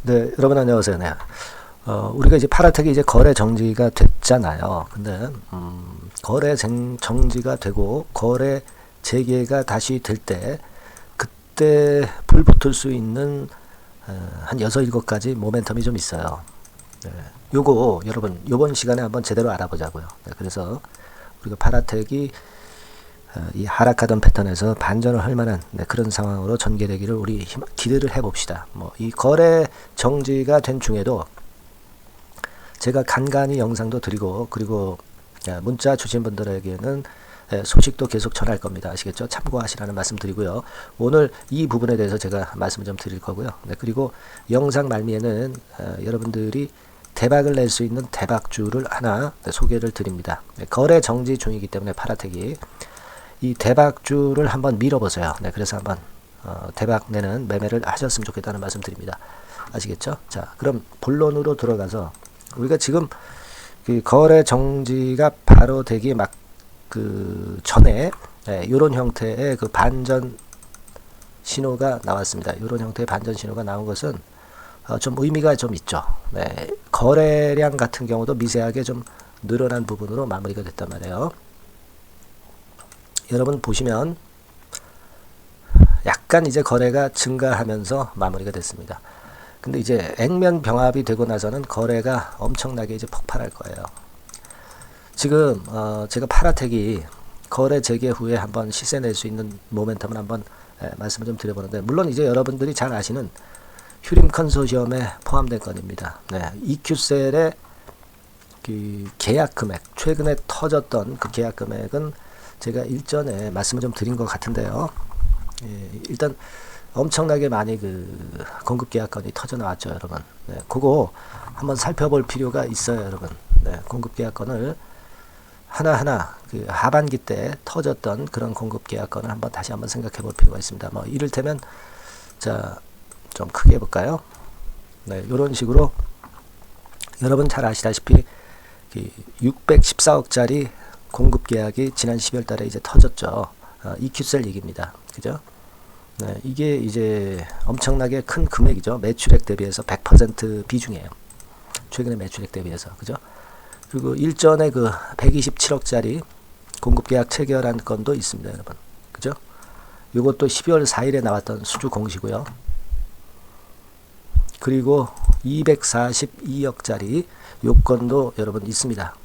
네, 여러분 안녕하세요. 네. 우리가 이제 파라텍이 이제 거래 정지가 됐잖아요. 근데 거래 정지가 되고 거래 재개가 다시 될 때 그때 불붙을 수 있는 한 6, 7가지 모멘텀이 좀 있어요. 네. 요거 여러분 요번 시간에 한번 제대로 알아보자고요. 네, 그래서 우리가 파라텍이 이 하락하던 패턴에서 반전을 할 만한 그런 상황으로 전개되기를 우리 기대를 해봅시다. 뭐 이 거래 정지가 된 중에도 제가 간간히 영상도 드리고 그리고 문자 주신 분들에게는 소식도 계속 전할 겁니다. 아시겠죠? 참고하시라는 말씀 드리고요. 오늘 이 부분에 대해서 제가 말씀을 좀 드릴 거고요. 네, 그리고 영상 말미에는 여러분들이 대박을 낼 수 있는 대박주를 하나 소개를 드립니다. 네, 거래 정지 중이기 때문에 파라텍이 이 대박주를 한번 밀어보세요. 네, 그래서 한번 대박 내는 매매를 하셨으면 좋겠다는 말씀 드립니다. 아시겠죠? 자, 그럼 본론으로 들어가서 우리가 지금 그 거래 정지가 바로 되기 막 그 전에 이런 형태의 그 반전 신호가 나왔습니다. 이런 형태의 반전 신호가 나온 것은 좀 의미가 좀 있죠. 네, 거래량 같은 경우도 미세하게 좀 늘어난 부분으로 마무리가 됐단 말이에요. 여러분 보시면 약간 이제 거래가 증가하면서 마무리가 됐습니다. 근데 이제 액면 병합이 되고 나서는 거래가 엄청나게 이제 폭발할 거예요. 지금 제가 파라텍이 거래 재개 후에 한번 시세 낼 수 있는 모멘텀을 한번 말씀을 좀 드려보는데, 물론 이제 여러분들이 잘 아시는 휴림 컨소시엄에 포함된 건입니다. 네, EQ셀의 그 계약 금액, 최근에 터졌던 그 계약 금액은 제가 일전에 말씀을 좀 드린 것 같은데요. 예, 일단 엄청나게 많이 그 공급 계약건이 터져 나왔죠, 여러분. 네, 그거 한번 살펴볼 필요가 있어요, 여러분. 네, 공급 계약건을 하나하나 그 하반기 때 터졌던 그런 공급 계약건을 한번 다시 한번 생각해 볼 필요가 있습니다. 뭐 이를테면 자, 좀 크게 해볼까요? 네, 이런 식으로 여러분 잘 아시다시피 614억짜리 공급 계약이 지난 12월 달에 이제 터졌죠. EQ셀 얘기입니다. 그죠? 네, 이게 이제 엄청나게 큰 금액이죠. 매출액 대비해서 100% 비중이에요. 최근에 매출액 대비해서. 그죠? 그리고 일전에 그 127억짜리 공급 계약 체결한 건도 있습니다, 여러분. 그죠? 이것도 12월 4일에 나왔던 수주 공시고요. 그리고 242억짜리 요건도 여러분 있습니다.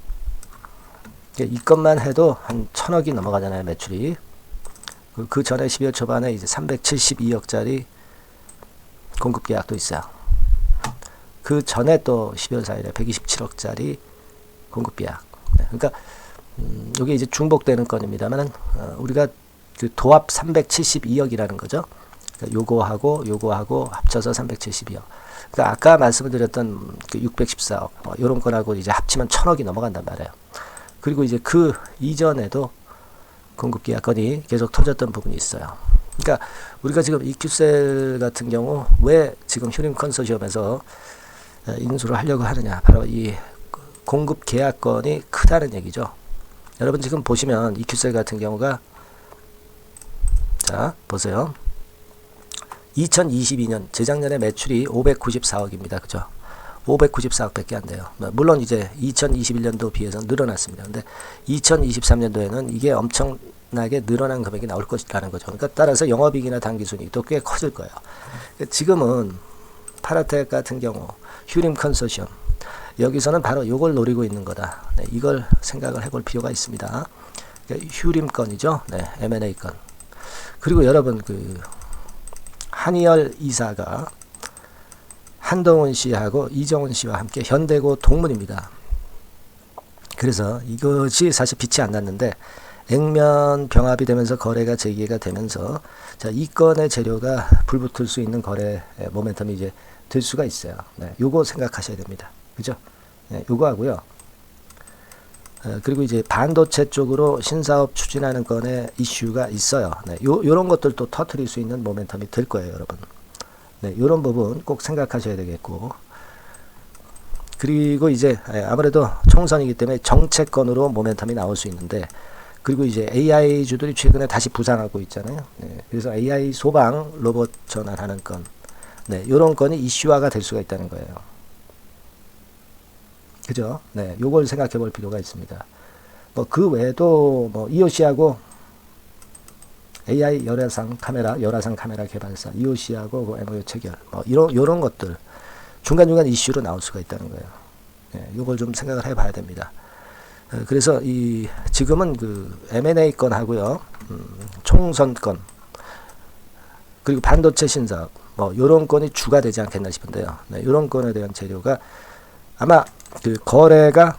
이 건만 해도 한 1000억이 넘어가잖아요, 매출이. 그 전에 12월 초반에 이제 372억짜리 공급 계약도 있어요. 그 전에 또 12월 4일에 127억짜리 공급 계약. 네, 그러니까 이게 이제 중복되는 건입니다만 우리가 그 도합 372억이라는 거죠. 그러니까 요거하고 합쳐서 372억. 그러니까 아까 말씀을 드렸던 그 614억 이런 건하고 이제 합치면 1000억이 넘어간단 말이에요. 그리고 이제 그 이전에도 공급 계약건이 계속 터졌던 부분이 있어요. 그러니까 우리가 지금 EQ셀 같은 경우 왜 지금 휴림 컨소시엄에서 인수를 하려고 하느냐, 바로 이 공급 계약건이 크다는 얘기죠. 여러분 지금 보시면 EQ셀 같은 경우가 자 보세요. 2022년 재작년에 매출이 594억입니다. 그죠? 594억 밖에 안 돼요. 물론 이제 2021년도 비해서 늘어났습니다. 근데 2023년도에는 이게 엄청나게 늘어난 금액이 나올 것이라는 거죠. 그러니까 따라서 영업이익이나 당기순이익도 꽤 커질 거예요. 지금은 파라텍 같은 경우 휴림 컨소시엄 여기서는 바로 이걸 노리고 있는 거다. 네, 이걸 생각을 해볼 필요가 있습니다. 그러니까 휴림 건이죠. 네, M&A 건. 그리고 여러분 그 한의열 이사가 한동훈 씨하고 이정훈 씨와 함께 현대고 동문입니다. 그래서 이것이 사실 빛이 안 났는데 액면 병합이 되면서 거래가 재개가 되면서 자, 이 건의 재료가 불붙을 수 있는 거래 모멘텀이 이제 될 수가 있어요. 네, 요거 생각하셔야 됩니다. 그죠? 네, 요거 하고요. 그리고 이제 반도체 쪽으로 신사업 추진하는 건의 이슈가 있어요. 네, 요런 것들도 터뜨릴 수 있는 모멘텀이 될 거예요, 여러분. 네, 요런 부분 꼭 생각하셔야 되겠고. 그리고 이제 아무래도 총선이기 때문에 정책건으로 모멘텀이 나올 수 있는데, 그리고 이제 AI주들이 최근에 다시 부상하고 있잖아요. 네, 그래서 AI 소방 로봇 전환하는 건, 네, 요런 건이 이슈화가 될 수가 있다는 거예요. 그죠? 네, 요걸 생각해 볼 필요가 있습니다. 뭐 그 외에도 뭐 EOC하고 AI 열화상 카메라 개발사 EOC하고 그 MOU 체결 뭐 요런 것들 중간중간 이슈로 나올 수가 있다는 거예요. 네, 요걸 좀 생각을 해 봐야 됩니다. 그래서 지금은 그 M&A 건 하고요. 총선 건 그리고 반도체 신사업 뭐 요런 건이 주가 되지 않겠나 싶은데요. 네, 요런 건에 대한 재료가 아마 그 거래가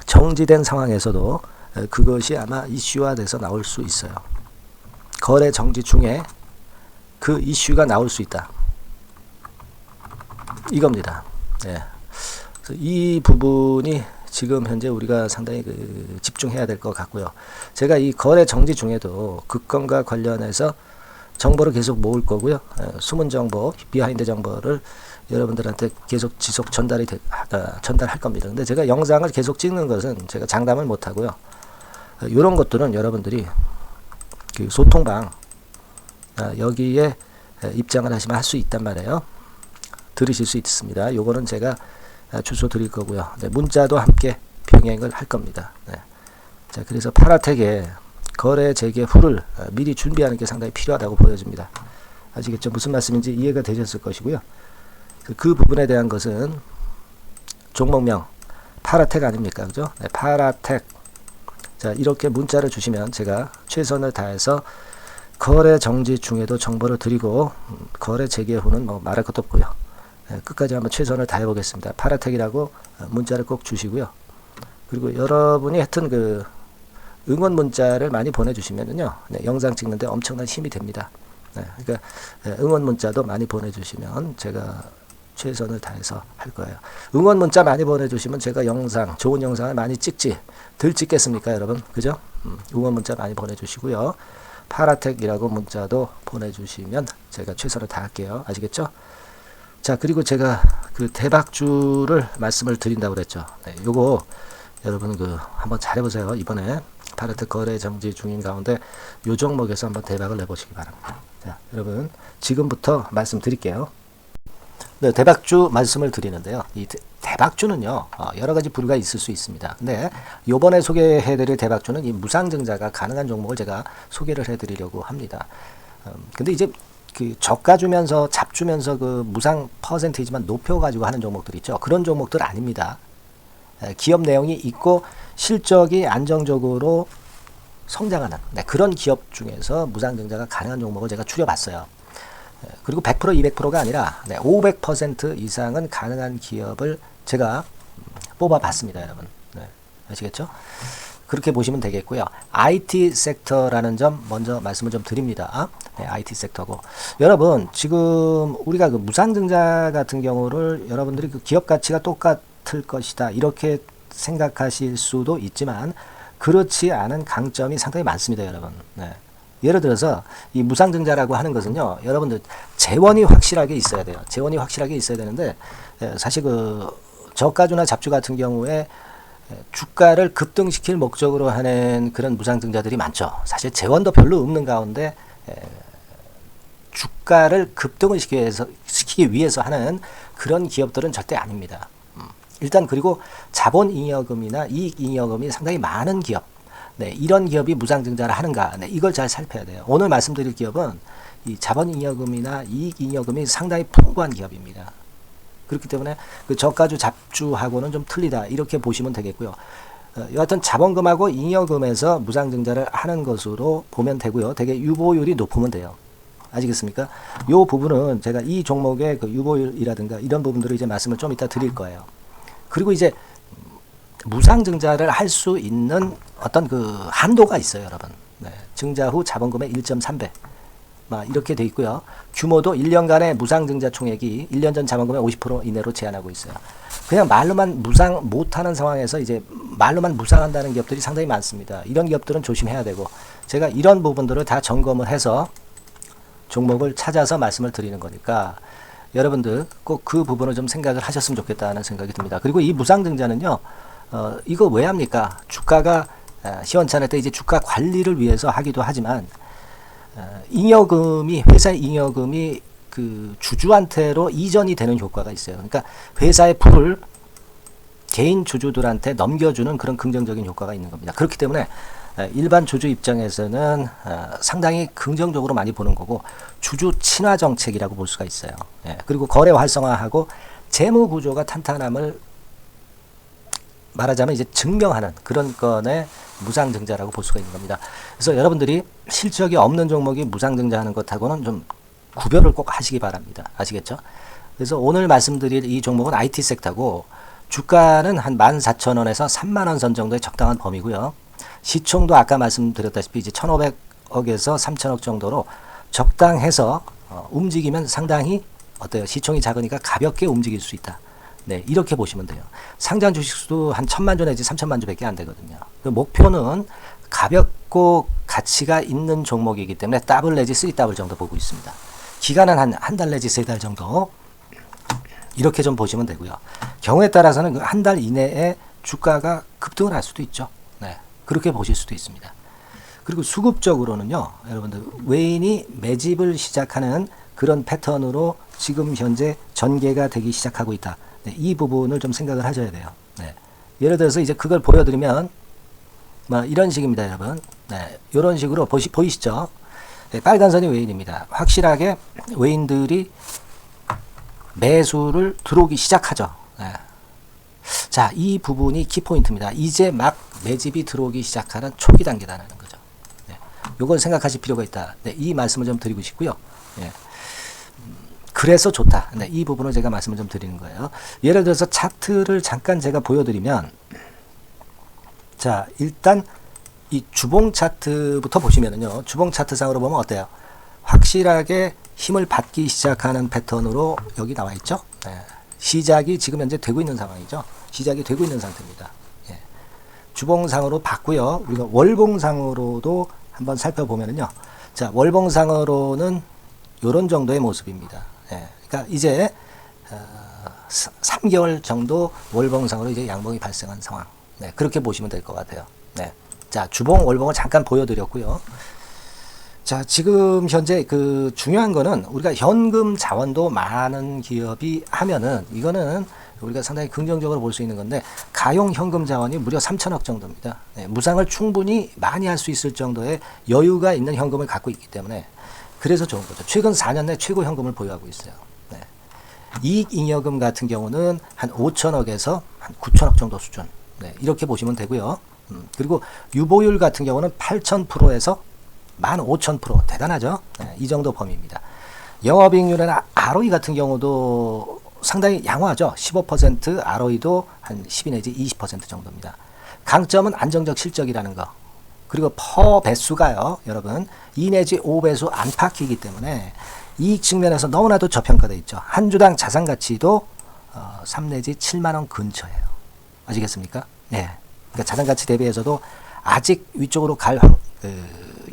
정지된 상황에서도 그것이 아마 이슈화돼서 나올 수 있어요. 거래 정지 중에 그 이슈가 나올 수 있다. 이겁니다. 예. 이 부분이 지금 현재 우리가 상당히 집중해야 될 것 같고요. 제가 이 거래 정지 중에도 그 건과 관련해서 정보를 계속 모을 거고요. 숨은 정보, 비하인드 정보를 여러분들한테 계속 지속 전달할 겁니다. 근데 제가 영상을 계속 찍는 것은 제가 장담을 못 하고요. 이런 것들은 여러분들이 그 소통방 여기에 입장을 하시면 할 수 있단 말이에요. 들으실 수 있습니다. 요거는 제가 주소 드릴 거고요. 네, 문자도 함께 병행을 할 겁니다. 네. 자, 그래서 파라텍의 거래 재개 후를 미리 준비하는 게 상당히 필요하다고 보여집니다. 아시겠죠? 무슨 말씀인지 이해가 되셨을 것이고요. 그 부분에 대한 것은 종목명 파라텍 아닙니까? 그죠? 네, 파라텍. 자, 이렇게 문자를 주시면 제가 최선을 다해서 거래 정지 중에도 정보를 드리고 거래 재개 후는 뭐 말할 것도 없고요. 네, 끝까지 한번 최선을 다해 보겠습니다. 파라텍이라고 문자를 꼭 주시고요. 그리고 여러분이 하여튼 그 응원 문자를 많이 보내주시면은요, 네, 영상 찍는데 엄청난 힘이 됩니다. 네, 그러니까 응원 문자도 많이 보내주시면 제가 최선을 다해서 할 거예요. 응원 문자 많이 보내주시면 제가 좋은 영상을 많이 덜 찍겠습니까, 여러분? 그죠? 응원 문자 많이 보내주시고요. 파라텍이라고 문자도 보내주시면 제가 최선을 다할게요. 아시겠죠? 자, 그리고 제가 그 대박주를 말씀을 드린다고 그랬죠. 네, 요거 여러분 한번 잘해보세요. 이번에 파라텍 거래 정지 중인 가운데 요 종목에서 한번 대박을 내보시기 바랍니다. 자, 여러분 지금부터 말씀드릴게요. 네, 대박주 말씀을 드리는데요. 이 대박주는요, 여러 가지 부류가 있을 수 있습니다. 근데 요번에 소개해드릴 대박주는 이 무상증자가 가능한 종목을 제가 소개를 해드리려고 합니다. 근데 이제 그 저가 주면서 잡 주면서 그 무상 퍼센테이지만 높여가지고 하는 종목들 있죠. 그런 종목들 아닙니다. 기업 내용이 있고 실적이 안정적으로 성장하는 그런 기업 중에서 무상증자가 가능한 종목을 제가 추려봤어요. 그리고 100% 200%가 아니라 500% 이상은 가능한 기업을 제가 뽑아봤습니다, 여러분. 네, 아시겠죠? 그렇게 보시면 되겠고요. IT 섹터라는 점 먼저 말씀을 좀 드립니다. 네, IT 섹터고 여러분 지금 우리가 그 무상증자 같은 경우를 여러분들이 그 기업 가치가 똑같을 것이다 이렇게 생각하실 수도 있지만 그렇지 않은 강점이 상당히 많습니다, 여러분. 네. 예를 들어서 이 무상증자라고 하는 것은요, 여러분들 재원이 확실하게 있어야 돼요. 재원이 확실하게 있어야 되는데 사실 그 저가주나 잡주 같은 경우에 주가를 급등시킬 목적으로 하는 그런 무상증자들이 많죠. 사실 재원도 별로 없는 가운데 주가를 급등을 시키기 위해서 하는 그런 기업들은 절대 아닙니다. 일단 그리고 자본잉여금이나 이익잉여금이 상당히 많은 기업, 네, 이런 기업이 무상증자를 하는가, 네, 이걸 잘 살펴야 돼요. 오늘 말씀드릴 기업은 이 자본잉여금이나 이익잉여금이 상당히 풍부한 기업입니다. 그렇기 때문에 그 저가주 잡주하고는 좀 틀리다 이렇게 보시면 되겠고요. 여하튼 자본금하고 잉여금에서 무상증자를 하는 것으로 보면 되고요. 되게 유보율이 높으면 돼요. 아시겠습니까? 이 부분은 제가 이 종목의 그 유보율이라든가 이런 부분들을 이제 말씀을 좀 이따 드릴 거예요. 그리고 이제 무상증자를 할 수 있는 어떤 그 한도가 있어요, 여러분. 네, 증자 후 자본금의 1.3배. 이렇게 돼 있고요. 규모도 1년간의 무상증자 총액이 1년 전 자본금의 50% 이내로 제한하고 있어요. 그냥 말로만 무상 못하는 상황에서 이제 말로만 무상한다는 기업들이 상당히 많습니다. 이런 기업들은 조심해야 되고 제가 이런 부분들을 다 점검을 해서 종목을 찾아서 말씀을 드리는 거니까 여러분들 꼭 그 부분을 좀 생각을 하셨으면 좋겠다는 생각이 듭니다. 그리고 이 무상증자는요, 이거 왜 합니까? 주가가 시원찮을 때 이제 주가 관리를 위해서 하기도 하지만 잉여금이 회사 잉여금이 그 주주한테로 이전이 되는 효과가 있어요. 그러니까 회사의 부를 개인 주주들한테 넘겨주는 그런 긍정적인 효과가 있는 겁니다. 그렇기 때문에 일반 주주 입장에서는 상당히 긍정적으로 많이 보는 거고, 주주 친화 정책이라고 볼 수가 있어요. 예, 그리고 거래 활성화하고 재무 구조가 탄탄함을 말하자면 이제 증명하는 그런 건의 무상증자라고 볼 수가 있는 겁니다. 그래서 여러분들이 실적이 없는 종목이 무상증자하는 것하고는 좀 구별을 꼭 하시기 바랍니다. 아시겠죠? 그래서 오늘 말씀드릴 이 종목은 IT 섹터고, 주가는 한 14,000원에서 30,000원 선 정도의 적당한 범위고요. 시총도 아까 말씀드렸다시피 이제 1,500억에서 3,000억 정도로 적당해서 움직이면 상당히 어때요? 시총이 작으니까 가볍게 움직일 수 있다. 네, 이렇게 보시면 돼요. 상장 주식수도 한 1,000만 주 내지 3,000만 주밖에 안 되거든요. 그 목표는 가볍고 가치가 있는 종목이기 때문에 더블 내지 3더블 정도 보고 있습니다. 기간은 한 달 내지 3달 정도 이렇게 좀 보시면 되고요. 경우에 따라서는 그 한 달 이내에 주가가 급등을 할 수도 있죠. 네, 그렇게 보실 수도 있습니다. 그리고 수급적으로는요, 여러분들 외인이 매집을 시작하는 그런 패턴으로 지금 현재 전개가 되기 시작하고 있다. 네, 이 부분을 좀 생각을 하셔야 돼요. 네, 예를 들어서 이제 그걸 보여드리면 뭐 이런 식입니다, 여러분. 네, 이런 식으로 보이시죠? 네, 빨간 선이 외인입니다. 확실하게 외인들이 매수를 들어오기 시작하죠. 네. 자, 이 부분이 키포인트입니다. 이제 막 매집이 들어오기 시작하는 초기 단계라는 거죠. 네. 요걸 생각하실 필요가 있다. 네, 이 말씀을 좀 드리고 싶고요. 네. 그래서 좋다. 네, 이 부분을 제가 말씀을 좀 드리는 거예요. 예를 들어서 차트를 잠깐 제가 보여드리면, 자, 일단 이 주봉 차트부터 보시면은요, 주봉 차트상으로 보면 어때요? 확실하게 힘을 받기 시작하는 패턴으로 여기 나와 있죠. 네. 시작이 지금 현재 되고 있는 상황이죠. 시작이 되고 있는 상태입니다. 예. 주봉상으로 봤고요. 우리가 월봉상으로도 한번 살펴보면은요. 자, 월봉상으로는 이런 정도의 모습입니다. 예. 그러니까 이제 3개월 정도 월봉상으로 이제 양봉이 발생한 상황. 네, 그렇게 보시면 될 것 같아요. 네. 자, 주봉, 월봉을 잠깐 보여드렸고요. 자, 지금 현재 그 중요한 거는 우리가 현금 자원도 많은 기업이 하면은 이거는 우리가 상당히 긍정적으로 볼 수 있는 건데, 가용 현금 자원이 무려 3,000억 정도입니다. 네, 무상을 충분히 많이 할 수 있을 정도의 여유가 있는 현금을 갖고 있기 때문에 그래서 좋은 거죠. 최근 4년 내 최고 현금을 보유하고 있어요. 네. 이익잉여금 같은 경우는 한 5천억에서 한 9천억 정도 수준. 네, 이렇게 보시면 되고요. 그리고 유보율 같은 경우는 8,000%에서 15,000% 대단하죠. 네, 이 정도 범위입니다. 영업이익률이나 ROE 같은 경우도 상당히 양호하죠. 15%, ROE도 한 12 내지 20% 정도입니다. 강점은 안정적 실적이라는 거. 그리고 퍼 배수가요, 여러분 2 내지 5배수 안팎이기 때문에 이익 측면에서 너무나도 저평가되어 있죠. 한 주당 자산 가치도 3 내지 7만 원 근처예요. 아시겠습니까? 네. 그러니까 자산 가치 대비해서도 아직 위쪽으로 갈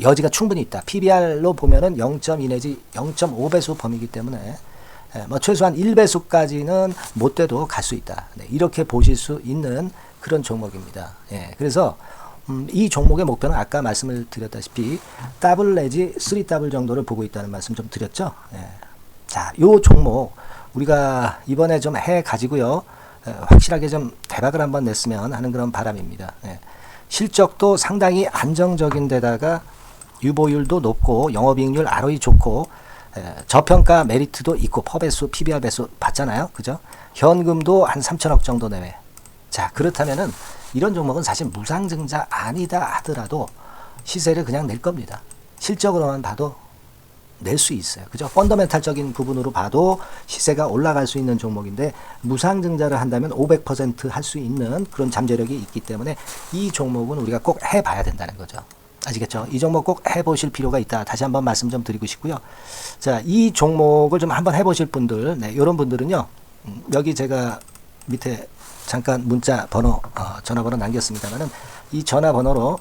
여지가 충분히 있다. PBR로 보면은 0.2 내지 0.5배수 범위이기 때문에 뭐 최소한 1배수까지는 못 돼도 갈 수 있다. 네, 이렇게 보실 수 있는 그런 종목입니다. 예, 그래서 이 종목의 목표는 아까 말씀을 드렸다시피 더블 내지 3더블 정도를 보고 있다는 말씀 좀 드렸죠. 예. 자, 요 종목 우리가 이번에 좀 해 가지고요. 확실하게 좀 대박을 한번 냈으면 하는 그런 바람입니다. 예. 실적도 상당히 안정적인 데다가 유보율도 높고 영업이익률 ROE 좋고 저평가 메리트도 있고 퍼배수 PBR 배수 봤잖아요. 그죠? 현금도 한 3천억 정도 내외. 자, 그렇다면은 이런 종목은 사실 무상증자 아니다 하더라도 시세를 그냥 낼 겁니다. 실적으로만 봐도 낼 수 있어요. 그죠? 펀더멘탈적인 부분으로 봐도 시세가 올라갈 수 있는 종목인데 무상증자를 한다면 500% 할 수 있는 그런 잠재력이 있기 때문에 이 종목은 우리가 꼭 해봐야 된다는 거죠. 아시겠죠? 이 종목 꼭 해보실 필요가 있다. 다시 한번 말씀 좀 드리고 싶고요. 자, 이 종목을 좀 한번 해보실 분들, 네, 이런 분들은요, 여기 제가 밑에 잠깐 문자 번호, 전화번호 남겼습니다만은 이 전화번호로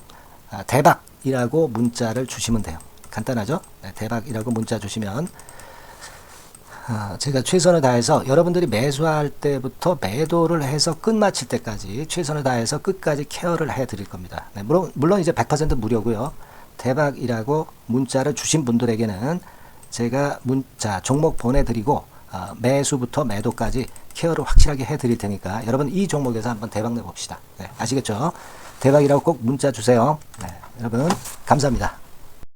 대박이라고 문자를 주시면 돼요. 간단하죠? 네, 대박이라고 문자 주시면 제가 최선을 다해서 여러분들이 매수할 때부터 매도를 해서 끝마칠 때까지 최선을 다해서 끝까지 케어를 해드릴 겁니다. 네, 물론 이제 100% 무료고요. 대박이라고 문자를 주신 분들에게는 제가 문자 종목 보내드리고 매수부터 매도까지 케어를 확실하게 해드릴 테니까 여러분 이 종목에서 한번 대박 내봅시다. 네, 아시겠죠? 대박이라고 꼭 문자 주세요. 네, 여러분 감사합니다.